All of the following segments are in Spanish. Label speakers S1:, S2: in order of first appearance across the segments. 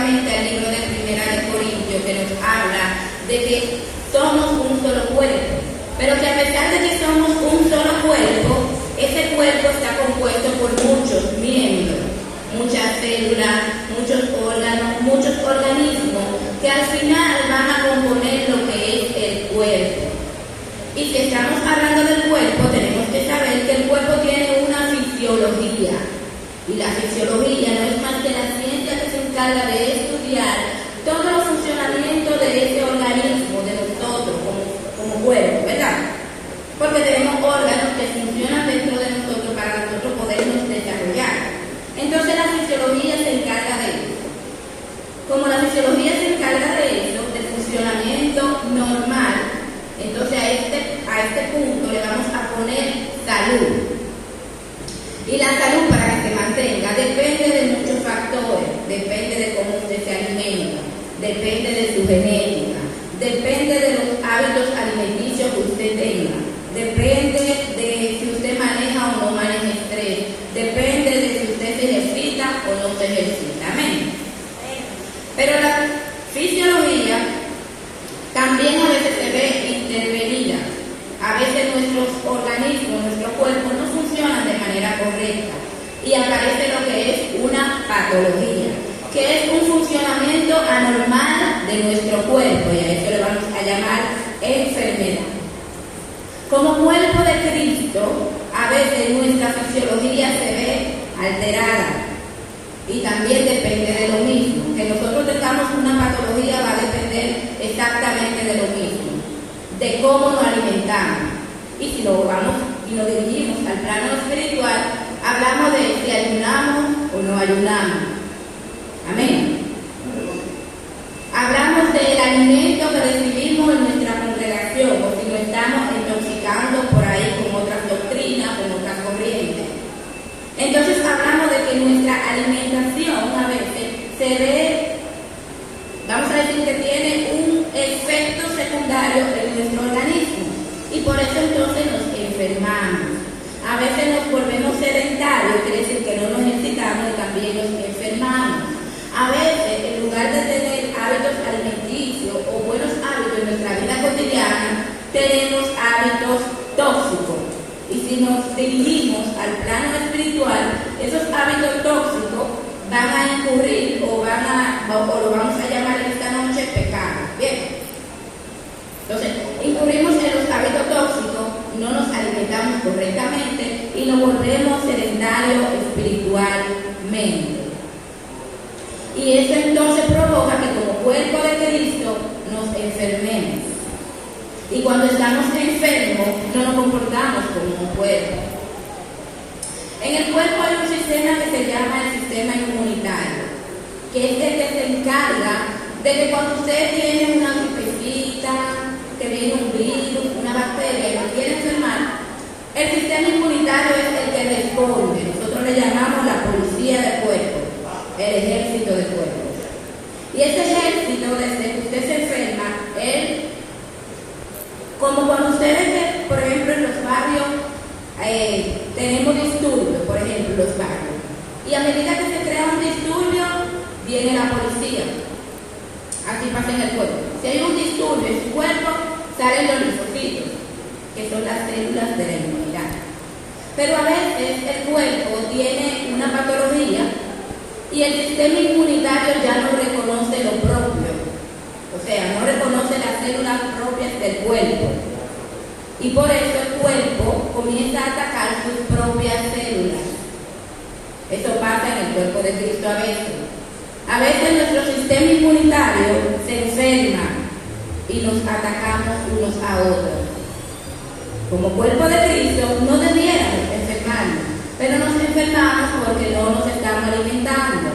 S1: nuevamente al libro de Primera de Corintios, que nos habla de que somos un solo cuerpo, pero que a pesar de que somos un solo cuerpo, ese cuerpo está compuesto por muchos miembros, muchas células, muchos órganos, muchos organismos, que al final van a componer lo que es el cuerpo. Y si estamos hablando del cuerpo, tenemos que saber que el cuerpo tiene una fisiología. Y la fisiología no es más que la ciencia que se encarga de estudiar todos los funcionamientos de ese organismo, de nosotros como cuerpo, ¿verdad? Porque tenemos órganos que funcionan dentro de nosotros para nosotros podernos desarrollar. Entonces la fisiología se encarga de eso. Como la fisiología se encarga de eso, del funcionamiento normal, entonces a este punto le vamos a poner salud. Y la salud, para que se mantenga, depende de muchos factores. Depende de cómo usted se alimenta, depende de su genética, depende de los hábitos alimenticios que usted tenga, depende de si usted maneja o no maneja estrés, depende de si usted se ejercita o no se ejercita. Amén. Pero la fisiología también a veces se ve intervenida. A veces nuestros organismos, nuestro cuerpo no funcionan de manera correcta y aparece lo que es una patología, que es un funcionamiento anormal de nuestro cuerpo, y a eso le vamos a llamar enfermedad. Como cuerpo de Cristo, a veces nuestra fisiología se ve alterada y también depende de lo mismo. Que nosotros tengamos una patología va a depender exactamente de lo mismo, de cómo nos alimentamos. Y si lo vamos y nos dirigimos al plano espiritual, hablamos de si ayunamos o no ayunamos. Amén. Hablamos del alimento que recibimos en nuestra congregación, o si nos estamos intoxicando por ahí con otras doctrinas, con otras corrientes. Entonces hablamos de que nuestra alimentación a veces se ve, vamos a decir que tiene un efecto secundario en nuestro organismo, y por eso entonces nos enfermamos. A veces nos volvemos sedentarios, quiere decir que no nos ejercitamos y también nos enfermamos. A veces, en lugar de tener hábitos alimenticios o buenos hábitos en nuestra vida cotidiana, tenemos hábitos tóxicos. Y si nos dirigimos al plano espiritual, esos hábitos tóxicos van a incurrir o lo vamos a llamar esta noche pecado. Bien. Entonces, incurrimos en los hábitos tóxicos, no nos alimentamos correctamente y nos volvemos sedentarios espiritualmente. Y eso entonces provoca que como cuerpo de Cristo nos enfermemos. Y cuando estamos enfermos, no nos comportamos como un cuerpo. En el cuerpo hay un sistema que se llama el sistema inmunitario, que es el que se encarga de que cuando usted tiene una gripecita, que viene un virus, una bacteria y lo quiere enfermar, el sistema inmunitario es el que responde. Nosotros le llamamos la policía del cuerpo, el ejército del cuerpo. Y ese ejército, desde que usted se enferma, como cuando ustedes, por ejemplo, en los barrios tenemos disturbios, por ejemplo, los barrios, y a medida que se crea un disturbio, viene la policía. Así pasa en el cuerpo. Si hay un disturbio en su cuerpo, salen los linfocitos, que son las células de la inmunidad. Pero a veces el cuerpo tiene una patología y el sistema inmunitario ya no reconoce lo propio. O sea, no reconoce las células propias del cuerpo. Y por eso el cuerpo comienza a atacar sus propias células. Eso pasa en el cuerpo de Cristo a veces. A veces nuestro sistema inmunitario se enferma y nos atacamos unos a otros. Como cuerpo de Cristo no debiéramos enfermarnos, pero nos enfermamos porque no nos estamos alimentando.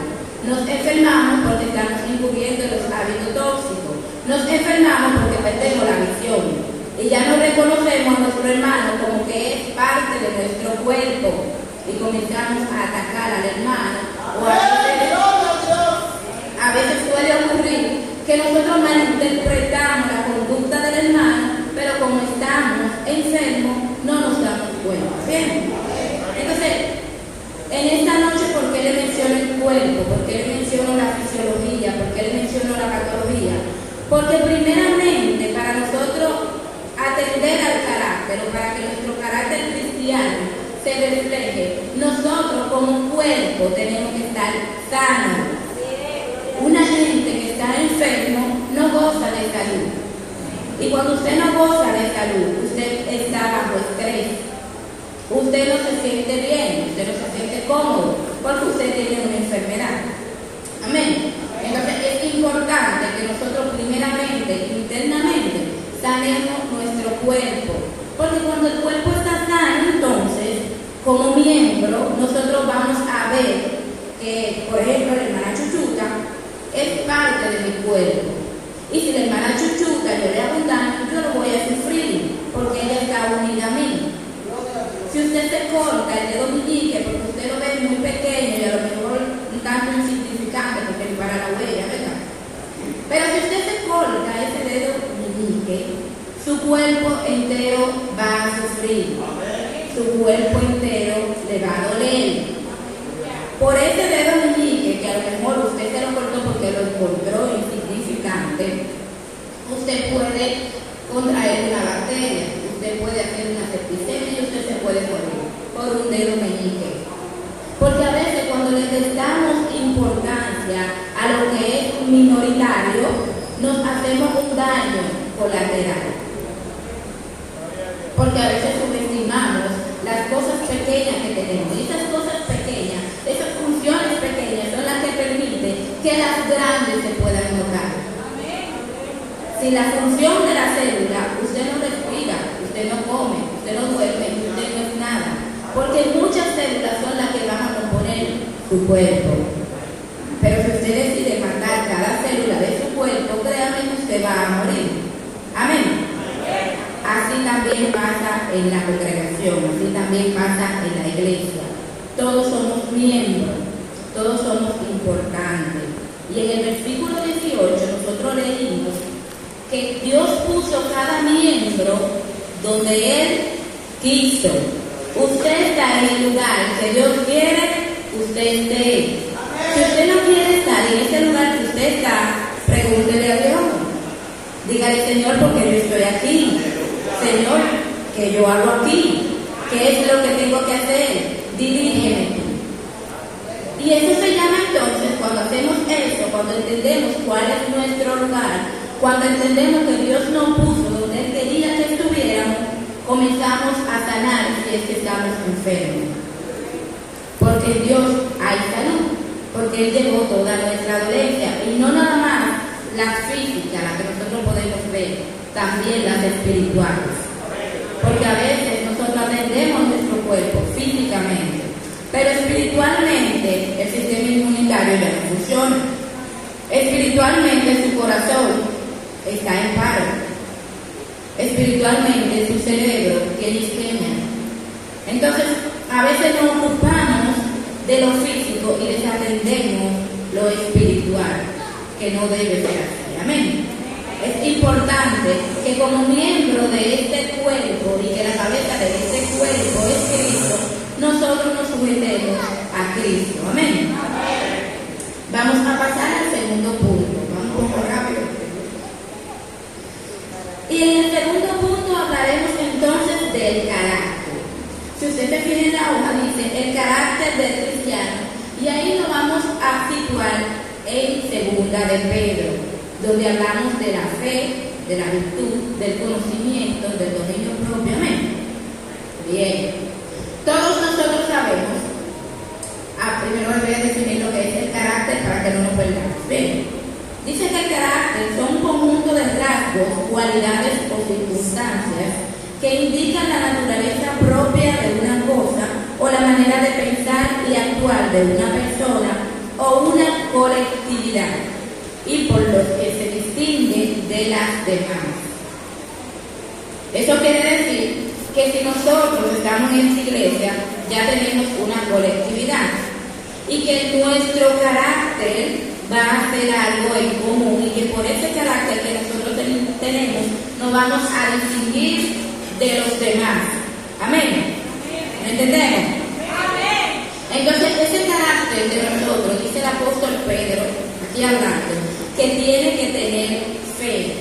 S1: Nos enfermamos porque estamos incurriendo en los hábitos tóxicos. Nos enfermamos porque perdemos la visión y ya no reconocemos a nuestro hermano como que es parte de nuestro cuerpo y comenzamos a atacar al hermano. O a veces puede ocurrir que nosotros malinterpretamos la conducta del hermano, pero como estamos enfermos no nos damos cuenta. ¿Bien? Entonces, en esta noche, ¿por qué le menciono el cuerpo? ¿Por qué le menciono la fisiología? Porque primeramente para nosotros atender al carácter o para que nuestro carácter cristiano se refleje, nosotros como cuerpo tenemos que estar sanos. Una gente que está enfermo no goza de salud. Y cuando usted no goza de salud, usted está bajo estrés. Usted no se siente bien, usted no se siente cómodo, porque usted tiene una enfermedad. Amén. Entonces es importante que nosotros primeramente, internamente, sanemos nuestro cuerpo. Porque cuando el cuerpo está sano, entonces, como miembro, nosotros vamos a ver que, por ejemplo, la hermana Chuchuta es parte de mi cuerpo. Y si la hermana Chuchuta yo le hago un daño, yo lo voy a sufrir, porque ella está unida a mí. Si usted se corta el dedo meñique porque usted lo ve muy pequeño y a lo mejor un tanto insignificante porque ni para la huella, ¿verdad? Pero si usted se corta ese dedo meñique, su cuerpo entero va a sufrir. Su cuerpo entero le va a doler. Por ese dedo meñique, que a lo mejor usted se lo cortó porque lo encontró insignificante, usted puede contraer una bacteria, usted puede hacer una septicemia y usted se puede morir por un dedo meñique. Porque a veces cuando le restamos importancia a lo que es minoritario, nos hacemos un daño colateral. Porque a veces subestimamos las cosas pequeñas que tenemos. Y esas cosas pequeñas, esas funciones pequeñas son las que permiten que las grandes se puedan notar. Si la función de la célula, usted no respira, usted no come, usted no duerme, usted no es nada. Porque muchas células son las que van a componer su cuerpo. Pero si usted decide matar cada célula de su cuerpo, créame que usted va a morir. Amén. Así también pasa en la congregación, así también pasa en la iglesia. Todos somos miembros, todos somos importantes. Y en el versículo 18 nosotros leímos que Dios puso cada miembro donde Él quiso. Usted está en el lugar que Dios quiere, usted esté. Si usted no quiere estar en ese lugar que usted está, pregúntele a Dios. Dígale, Señor, porque yo estoy aquí. Señor, ¿qué yo hago aquí? ¿Qué es lo que tengo que hacer? Dirígeme. Y eso se llama entonces, cuando hacemos eso, cuando entendemos cuál es nuestro lugar, cuando entendemos que Dios nos puso donde Él quería que estuviéramos, comenzamos a sanar si es que estamos enfermos. Porque en Dios hay salud, porque Él llevó toda nuestra dolencia, y no nada más las físicas, las que nosotros podemos ver, también las espirituales. Porque a veces nosotros atendemos nuestro cuerpo físicamente, pero espiritualmente el sistema inmunitario ya no funciona. Espiritualmente su corazón está en paro. Espiritualmente su cerebro tiene isquemia. Entonces, a veces nos ocupamos de lo físico y desatendemos lo espiritual, que no debe ser así. Amén. Es importante que como miembro de este cuerpo y que la cabeza de este cuerpo es Cristo, nosotros nos sujetemos a Cristo. Amén. Vamos a pasar al segundo punto. Vamos un poco rápido. Y en el segundo punto hablaremos entonces del carácter. Si usted se fija en la hoja, dice el carácter del cristiano. Y ahí nos vamos a situar en segunda de Pedro, donde hablamos de la fe, de la virtud, del conocimiento, del dominio propio. Amén. Bien. Todos nosotros sabemos, primero les voy a definir lo que es el carácter para que no nos perdamos. Bien. Dice que el carácter son un conjunto de rasgos, cualidades o circunstancias que indican la naturaleza propia de una cosa o la manera de pensar y actuar de una persona o una colectividad, y por los que se distinguen de las demás. Eso quiere decir que si nosotros estamos en esta iglesia, ya tenemos una colectividad y que nuestro carácter va a ser algo en común y que por ese carácter que nosotros tenemos nos vamos a distinguir de los demás. Amén. ¿Me entendemos? Amén. Entonces ese carácter de nosotros, dice el apóstol Pedro, aquí hablando, que tiene que tener fe. fe.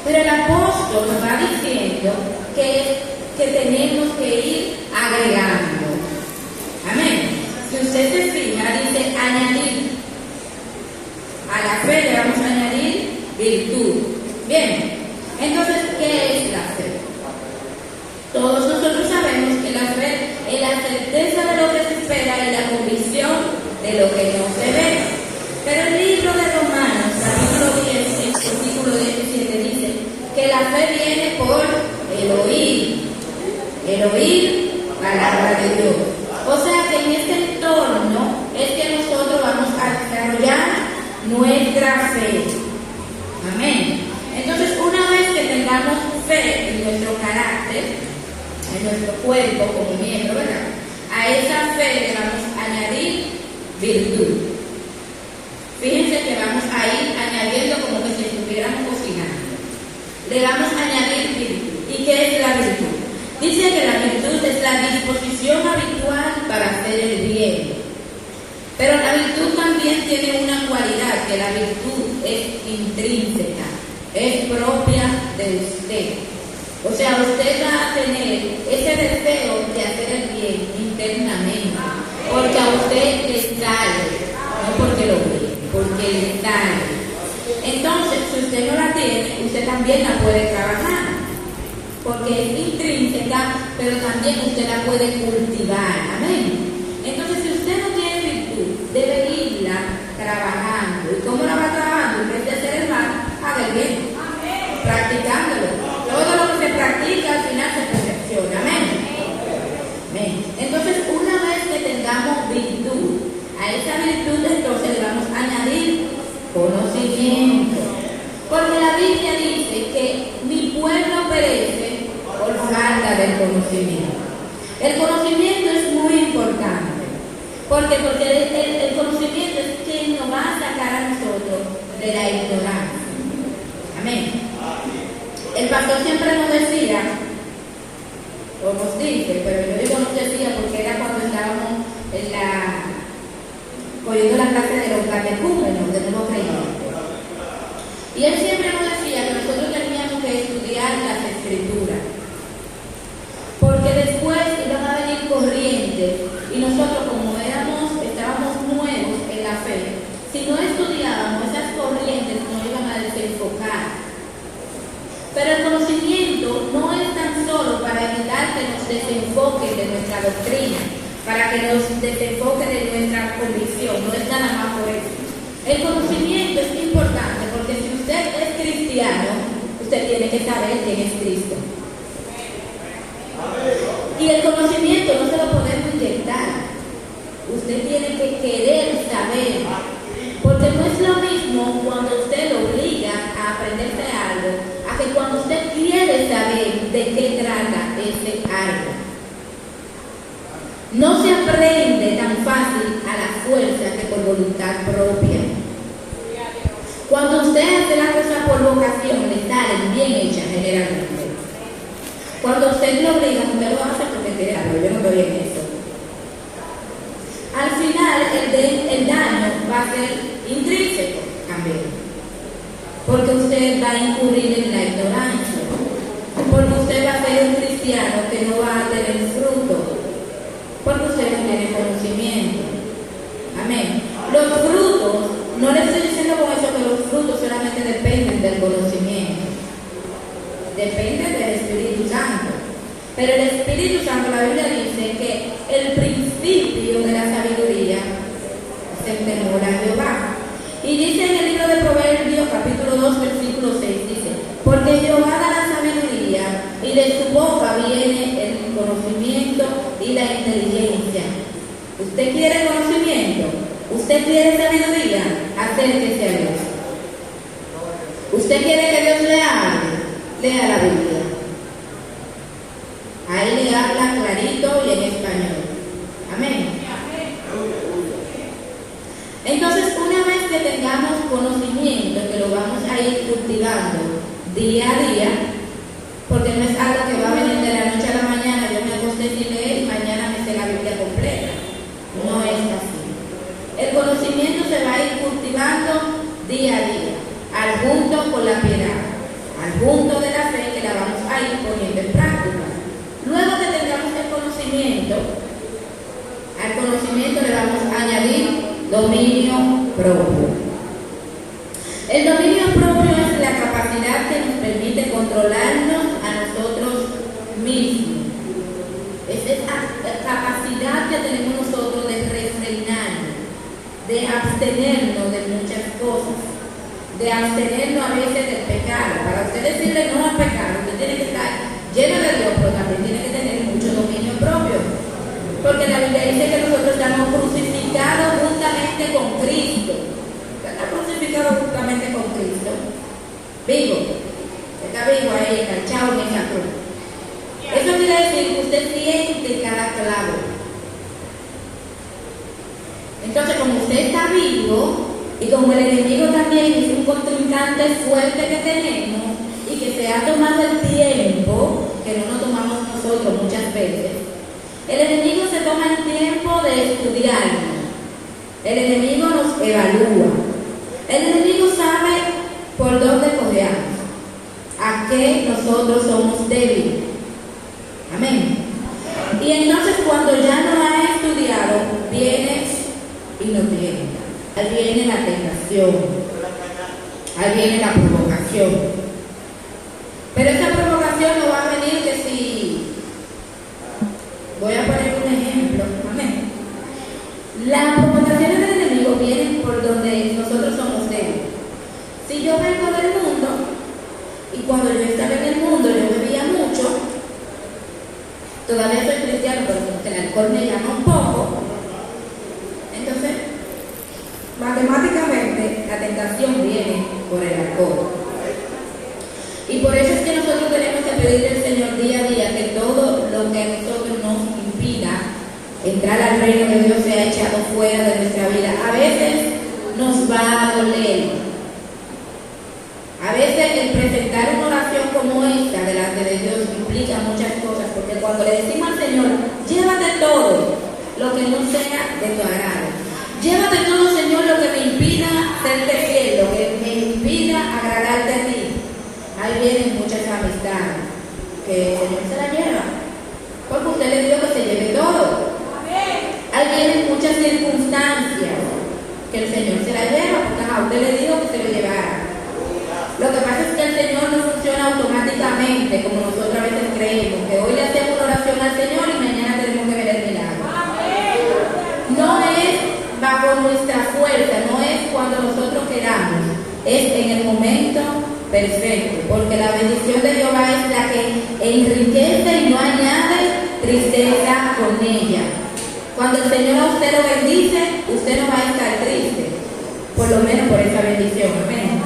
S1: Pero el apóstol nos va diciendo que tenemos que ir agregando. Amén. Si usted se fija, dice añadir. A la fe le vamos a añadir virtud. Bien, entonces, ¿qué es la fe? Todos nosotros sabemos que la fe es la certeza de lo que se espera y la convicción de lo que no se ve. Pero el libro de Romanos, capítulo 10, versículo 17, dice que la fe viene por el oír palabra de Dios. O sea que en este entorno es que nosotros vamos a desarrollar nuestra fe. Amén. Entonces, una vez que tengamos fe en nuestro carácter, en nuestro cuerpo como miembro, ¿verdad? A esa fe le vamos a añadir virtud. Fíjense que vamos a ir añadiendo como que si estuviéramos cocinando. Le vamos a añadir virtud. ¿Y qué es la virtud? Dice que la virtud es la disposición habitual para hacer el bien. Pero la virtud también tiene una cualidad, que la virtud es intrínseca, es propia de usted. O sea, usted va a tener ese deseo de hacer el bien internamente, porque a usted le sale, no porque lo ve, porque le sale. Entonces, si usted no la tiene, usted también la puede trabajar, porque es intrínseca, pero también usted la puede cultivar. Amén. Entonces, si usted no tiene virtud, debe irla trabajando. ¿Y cómo la va trabajando? En vez de hacer el mal, haga el bien. Practicándolo. Todo lo que se practica al final se perfecciona. Amén. Amén. Entonces, una vez que tengamos virtud, a esa virtud entonces le vamos a añadir conocimiento. Porque la Biblia dice que mi pueblo perece por falta del conocimiento. El conocimiento es muy importante. Porque el conocimiento es quien nos va a sacar a nosotros de la ignorancia. Amén. El pastor siempre nos decía, o nos dice, pero yo digo nos decía porque era cuando estábamos oyendo la clase de los catecúmenos, de nuevo creyentes. Y él siempre nos decía que nosotros teníamos que estudiar las escrituras, porque después iban a venir corrientes y nosotros como estábamos nuevos en la fe, si no estudiábamos esas corrientes nos iban a desenfocar. Pero el conocimiento no es tan solo para evitar que nos desenfoque de nuestra doctrina, para que nos desenfoque de nuestra convicción, no es nada más por eso. El conocimiento es importante porque si usted es cristiano, usted tiene que saber quién es Cristo. Y el conocimiento no se lo podemos inyectar. Usted tiene que querer saber, porque no es lo mismo cuando usted lo obliga a aprenderse algo, a que cuando usted quiere saber de qué trata ese algo. No se aprende tan fácil a la fuerza que por voluntad propia. Cuando usted hace las cosas por vocación, le salen bien hechas generalmente. Cuando usted lo obliga, usted lo hace porque quiere algo. Yo no estoy en eso. Al final, el daño va a ser intrínseco también. Porque usted va a incurrir en la ignorancia. Porque usted va a ser un cristiano que no va a tener fruto. Porque usted no tiene conocimiento. Amén. Los frutos, no le estoy diciendo con eso que los frutos solamente dependen del conocimiento. Dependen del Espíritu Santo. Pero el Espíritu Santo, la Biblia dice que el principio de la sabiduría es el temor a Jehová. Y dice en el libro de Proverbios, capítulo 2, versículo 6, dice: porque Jehová da la sabiduría, y de su boca viene el conocimiento y la inteligencia. ¿Usted quiere conocimiento? ¿Usted quiere sabiduría? Acérquese a Dios. ¿Usted quiere que Dios le hable? Lea la Biblia. Ahí le habla clarito y en español. Amén. Entonces, una vez que tengamos conocimiento, que lo vamos a ir cultivando día a día, porque no es algo que va a venir de la noche a la mañana, yo me acosté sin leer y mañana me sé la Biblia completa. No es así. El conocimiento se va a ir cultivando día a día, al junto con la piedad. al punto de la fe que la vamos a ir poniendo en práctica. Luego que tengamos el conocimiento, al conocimiento le vamos a añadir dominio propio. El dominio propio es la capacidad que nos permite controlarnos a nosotros mismos. Es esa capacidad que tenemos nosotros de refrenarnos, de abstenernos de muchas cosas, de abstenernos a veces del pecado. Para usted decirle no al pecado, usted tiene que estar lleno de Dios, pero también tiene que tener mucho dominio propio. Porque la Biblia dice que nosotros estamos crucificados juntamente con Cristo. Está crucificado juntamente con Cristo. Vivo. Está vivo ahí, enganchado en esa cruz. Eso quiere decir que usted siente cada clavo. Entonces, como usted está vivo, y como el enemigo también es un contrincante fuerte que tenemos, y que se ha tomado el tiempo, que no nos tomamos nosotros muchas veces, el enemigo se toma el tiempo de estudiarnos. El enemigo nos evalúa. El enemigo sabe por dónde cojeamos, a qué nosotros somos débiles. Amén. Y entonces cuando ya no ha estudiado, viene y nos tienta. Ahí viene la tentación. Ahí viene la provocación. Pero esa provocación no va a venir que si... Voy a poner un ejemplo. Amén. Las provocaciones del enemigo vienen por donde nosotros somos débiles. Si yo vengo del mundo, y cuando yo estaba en el mundo yo bebía mucho, todavía soy cristiano, pero como que el alcohol me llama un poco, entonces, matemáticamente, la tentación viene por el alcohol. Y por eso es que nosotros tenemos que pedirle al Señor día a día que todo lo que a nosotros nos impida entrar al reino de Dios sea echado fuera de nuestra vida. A veces nos va a doler. A veces el presentar una oración como esta delante de Dios implica muchas cosas, porque cuando le decimos al Señor, llévate todo lo que no sea de tu agrado. Llévate todo, Señor, lo que me impida serte fiel, lo que me impida agradarte a ti. Ahí vienen muchas amistades que el Señor se la lleva, porque usted le dio que se lleve todo. Ahí vienen muchas circunstancias que el Señor se la lleva, porque a usted le dijo que se lo llevara. Lo que pasa es que el Señor no funciona automáticamente, como nosotros a veces creemos, que hoy le hacemos una oración al Señor y mañana tenemos que ver el milagro. No es bajo nuestra fuerza, no es cuando nosotros queramos, es en el momento perfecto, porque la bendición de Jehová es la que enriquece y no añade tristeza con ella. Cuando el Señor a usted lo bendice, usted no va a estar triste, por lo menos por esa bendición. Amén.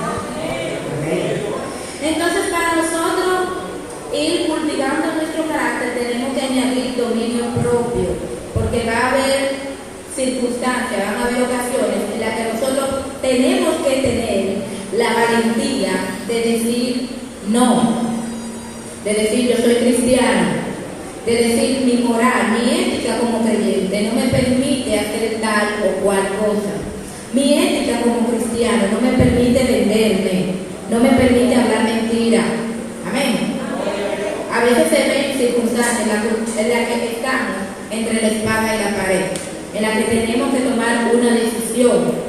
S1: Entonces, para nosotros ir cultivando nuestro carácter, tenemos que añadir dominio propio, porque va a haber circunstancias, van a haber ocasiones en las que nosotros tenemos que tener la valentía de decir no, de decir yo soy cristiano, de decir mi moral, mi ética como creyente no me permite hacer tal o cual cosa. Mi ética como cristiano no me permite venderme, no me permite hablar mentira. Amén. A veces se ven circunstancias en las que estamos entre la espada y la pared, en la que tenemos que tomar una decisión.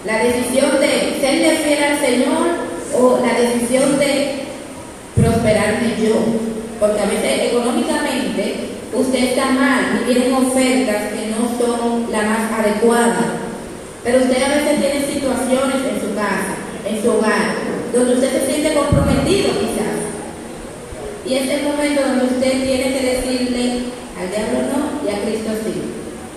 S1: La decisión de serle fiel al Señor o la decisión de prosperarme yo. Porque a veces económicamente usted está mal y vienen ofertas que no son la más adecuada. Pero usted a veces tiene situaciones en su casa, en su hogar, donde usted se siente comprometido quizás. Y es el momento donde usted tiene que decirle al diablo no y a Cristo sí.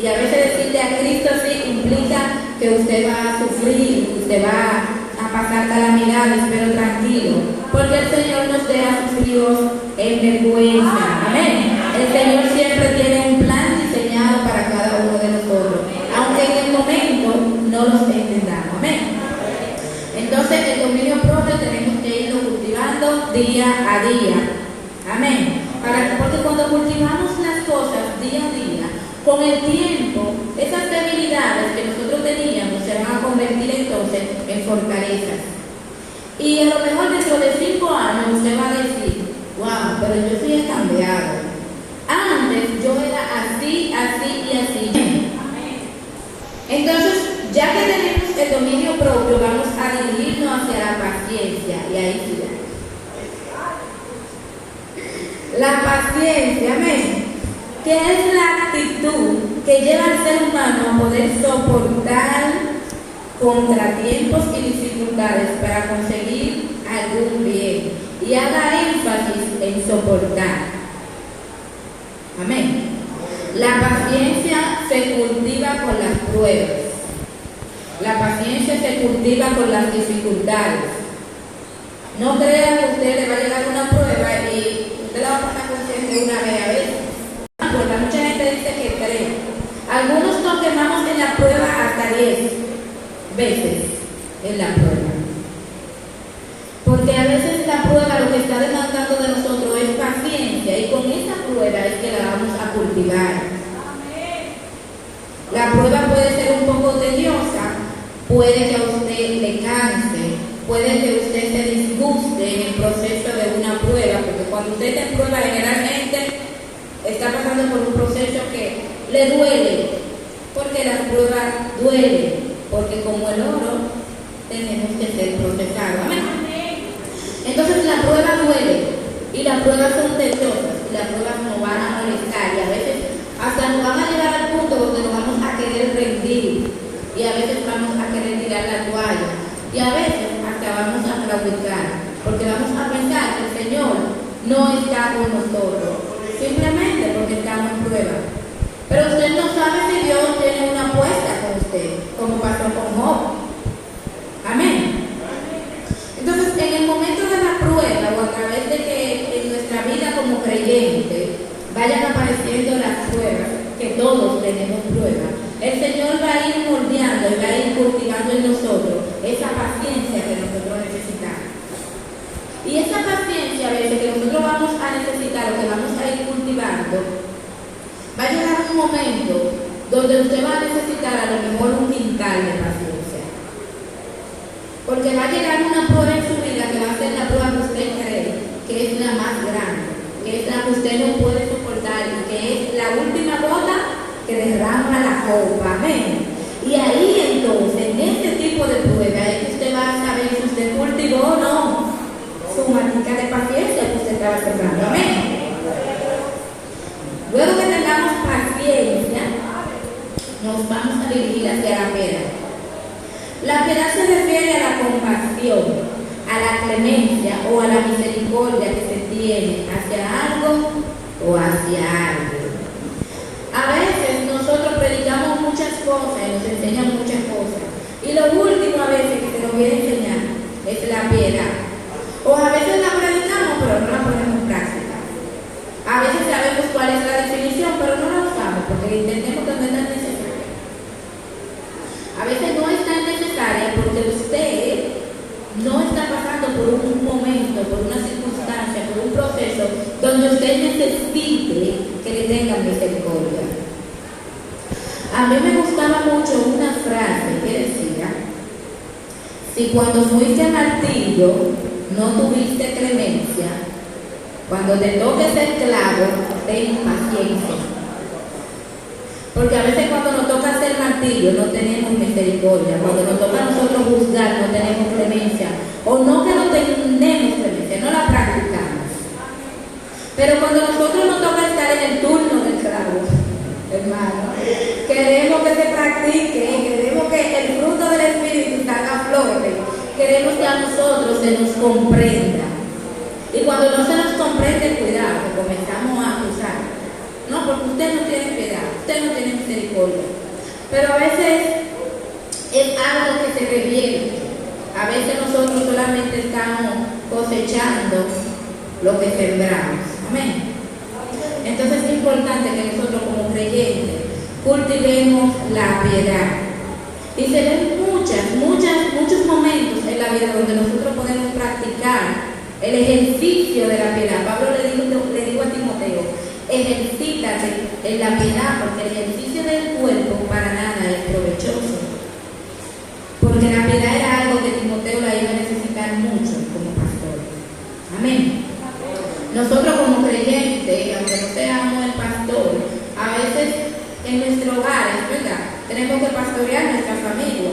S1: Y a veces decirle a Cristo sí implica que usted va a sufrir, usted va a pasar calamidades, pero tranquilo, porque el Señor nos deja sufridos en vergüenza. Amén. El Señor siempre tiene un plan diseñado para cada uno de nosotros, aunque en el momento no los entendamos. Amén. Entonces el dominio propio tenemos que irlo cultivando día a día. Amén. Porque cuando cultivamos las cosas día a día, con el tiempo, esas debilidades que nosotros teníamos se van a convertir entonces en fortalezas. Y a lo mejor dentro de 5 años usted va a decir, wow, pero yo sí he cambiado. Antes yo era así, así y así. Entonces, ya que tenemos el dominio propio, vamos a dirigirnos hacia la paciencia. Y ahí sí. La paciencia, amén, que es la actitud que lleva al ser humano a poder soportar contratiempos y dificultades para conseguir algún bien. Y haga énfasis en soportar. Amén. La paciencia se cultiva con las pruebas. La paciencia se cultiva con las dificultades. No crea que usted le va a llegar una prueba y usted la va a pasar consciente una vez a veces. Mucha gente dice que cree. Algunos nos quemamos en la prueba hasta 10 veces en la prueba. Porque a veces la prueba lo que está demandando de nosotros es paciencia, y con esa prueba es que la vamos a cultivar. La prueba puede ser un poco tediosa, puede que a usted le canse, puede que usted se disguste en el proceso de una prueba, porque cuando usted está en prueba generalmente está pasando por un proceso que le duele, porque la prueba duele, porque como el oro tenemos que ser procesados. Amén. Entonces la prueba duele, y las pruebas son tediosas, y las pruebas nos van a molestar, y a veces hasta nos van a llegar al punto donde nos vamos a querer rendir, y a veces vamos a querer tirar la toalla, y a veces hasta vamos a claudicar, porque vamos a pensar que el Señor no está con nosotros, simplemente porque estamos en prueba. Pero usted no sabe si Dios tiene una apuesta con usted, como pasó con Job. Amén. Entonces, en el momento de la prueba, o a través de que en nuestra vida como creyente vayan apareciendo las pruebas, que todos tenemos pruebas, el Señor va a ir moldeando y va a ir cultivando en nosotros esa paciencia que nosotros necesitamos. Y esa paciencia, a veces, que nosotros vamos a necesitar, o que vamos a ir cultivando, va a llegar un momento donde usted va a necesitar a lo mejor un quintal de paciencia. Porque va a llegar una prueba en su vida que va a ser la prueba que usted cree que es la más grande, que es la que usted no puede soportar, y que es la última gota que derrama la copa. Amén. Y ahí entonces, en este tipo de prueba, es que usted va a saber si usted cultivó o no su matica de paciencia que usted estaba sembrando. Amén. Luego que tengamos paciencia, nos vamos a dirigir hacia la piedad. La piedad se refiere a la compasión, a la clemencia o a la misericordia que se tiene hacia algo o hacia algo. A veces nosotros predicamos muchas cosas y nos enseñan muchas cosas, y lo último a veces que se nos viene a enseñar es la piedad. O a veces la predicamos pero no la ponemos en práctica. A veces sabemos cuál es la definición pero no la usamos porque entendemos que no es tan necesaria. A veces no es tan necesaria porque usted no está pasando por un momento, por una circunstancia, por un proceso donde usted necesite que le tengan misericordia. A mí me gustaba mucho una frase que decía: si cuando fuiste martillo no tuviste clemencia, cuando te toque ser clavo, ten paciencia. Porque a veces cuando nos toca ser martillo no tenemos misericordia, cuando nos toca a nosotros juzgar no tenemos clemencia, o no que no tenemos clemencia, no la practicamos. Pero cuando nosotros nos toca estar en el turno del clavo, hermano, queremos que se practique, queremos que el fruto del Espíritu salga a flote, queremos que a nosotros se nos comprenda. Y cuando no se nos comprende, cuidado, que comenzamos a acusar. No, porque usted no tiene piedad, usted no tiene misericordia. Pero a veces es algo que se revierte. A veces nosotros solamente estamos cosechando lo que sembramos. Amén. Entonces es importante que nosotros como creyentes cultivemos la piedad. Y se ven muchos momentos en la vida donde nosotros podemos practicar el ejercicio de la piedad. Pablo le dijo a Timoteo: ejercítate en la piedad, porque el ejercicio del cuerpo para nada es provechoso. Porque la piedad era algo que Timoteo la iba a necesitar mucho. nosotros como creyentes, aunque no seamos el pastor, a veces en nuestro hogar, ¿verdad?, tenemos que pastorear nuestra familia.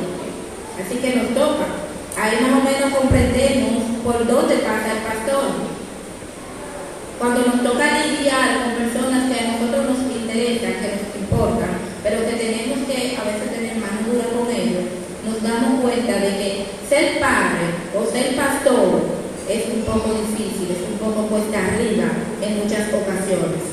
S1: Así que nos toca. Ahí más o menos comprendemos por dónde pasa el pastor. Cuando nos toca lidiar con personas que a nosotros nos interesan, que nos importan, pero que tenemos que a veces tener mano dura con ellos, nos damos cuenta de que ser padre o ser pastor es un poco difícil, es un poco cuesta arriba en muchas ocasiones.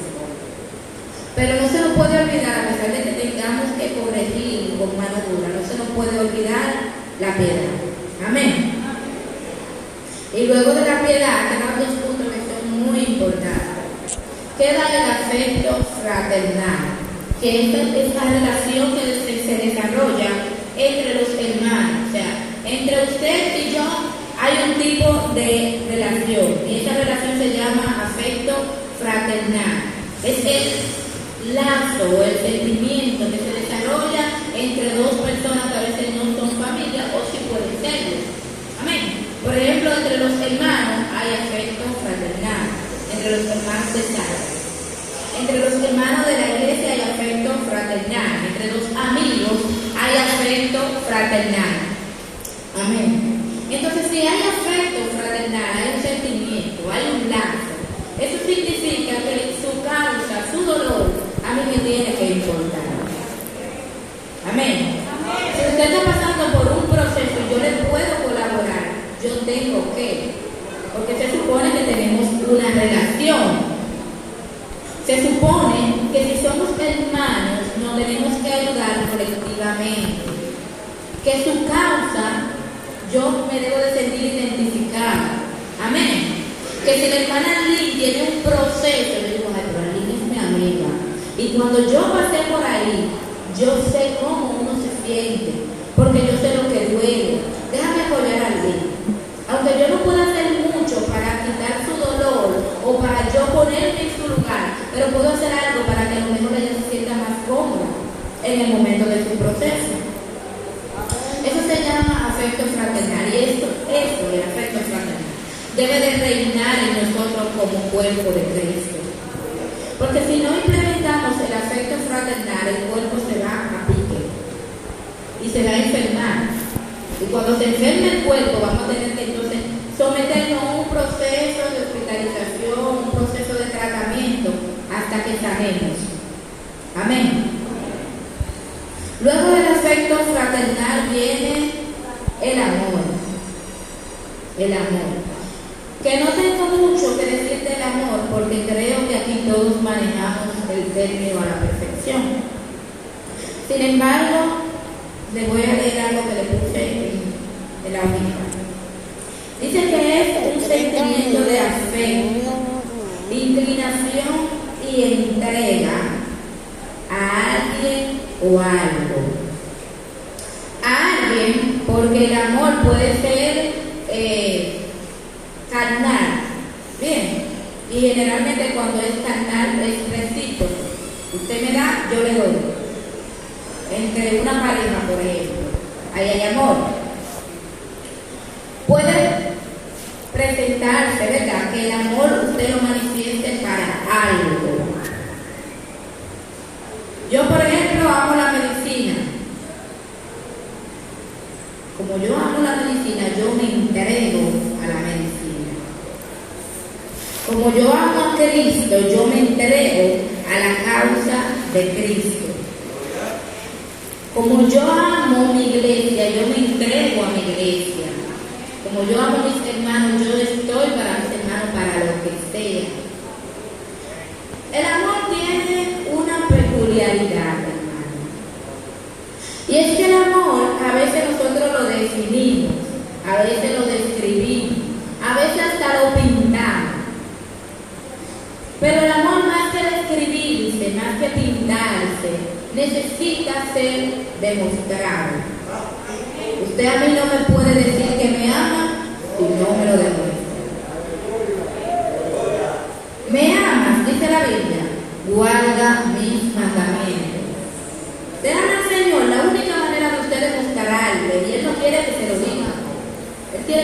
S1: Pero no se nos puede olvidar, a pesar de que tengamos que corregir con mano dura, no se nos puede olvidar la piedad. Amén. Y luego de la piedad quedan dos puntos que son muy importantes. Queda el afecto fraternal, que es esa relación que se desarrolla entre los hermanos. O sea, entre usted y yo hay un tipo de relación, y esa relación se llama afecto fraternal. Es el lazo o el sentimiento que se desarrolla entre dos personas que a veces no son familia o sí pueden serlo. Amén. Por ejemplo, entre los hermanos hay afecto fraternal, entre los hermanos de sangre. Entre los hermanos de la iglesia hay afecto fraternal, entre los amigos hay afecto fraternal. Amén. Entonces, si hay afecto fraternal, hay un sentimiento, hay un lazo, eso significa que su causa, su dolor, a mí me tiene que importar. Amén. Si usted está pasando por un proceso y yo le puedo colaborar, yo tengo que, porque se supone que tenemos una relación. Se supone que si somos hermanos nos tenemos que ayudar colectivamente, que su causa yo me debo de sentir identificada. Amén. Que si la hermana Lynn tiene un proceso, yo digo, ay, pero Lynn es mi amiga, y cuando yo pasé por ahí, yo sé cómo uno se siente, porque yo sé lo que duele. Déjame apoyar a Lynn, aunque yo no pueda hacer mucho para quitar su dolor o para yo ponerme en su lugar, pero puedo hacer algo para que a lo mejor ella se sienta más cómoda en el momento de su proceso. Eso se llama afecto fraternal, y esto, el afecto fraternal, debe de reinar en nosotros como cuerpo de Cristo. Porque si no implementamos el afecto fraternal, el cuerpo se va a pique y se va a enfermar. Y cuando se enferme el cuerpo, vamos a tener que entonces someternos a un proceso de hospitalización, un proceso de tratamiento, hasta que sanemos. Amén. Luego del afecto fraternal viene el amor. El amor. Que no tengo mucho que decir del amor, porque creo que aquí todos manejamos el término a la perfección. Sin embargo, les voy a leer algo que le puse en la hojita. Dice que es un sentimiento de afecto, inclinación y entrega a alguien o algo. A alguien, porque el amor puede ser carnal, bien, y generalmente cuando es carnal es recíproco. Usted me da, yo le doy. Entre una pareja, por ejemplo, ahí hay amor. Puede presentarse, ¿verdad?, que el amor usted lo manifieste para algo. Yo, por ejemplo, amo la medicina. Como yo amo la medicina, yo me entrego a la medicina. Como yo amo a Cristo, yo me entrego a la causa de Cristo. Como yo amo mi iglesia, yo me entrego a mi iglesia. Como yo amo a mis hermanos, yo estoy para mis hermanos, para lo que sea. El amor tiene una peculiaridad, hermano. Y es que el amor a veces nosotros lo definimos, a veces lo describimos, a veces hasta lo pintamos. Pero el amor, más que describirse, más que pintarse, necesita ser demostrado. Usted a mí no me puede decir que me ama si no me lo demuestra. ¿Me amas?, dice la Biblia, guarda mis mandamientos. Déjame al Señor la única manera de usted demostrarle, y Él no quiere que se lo diga. Él quiere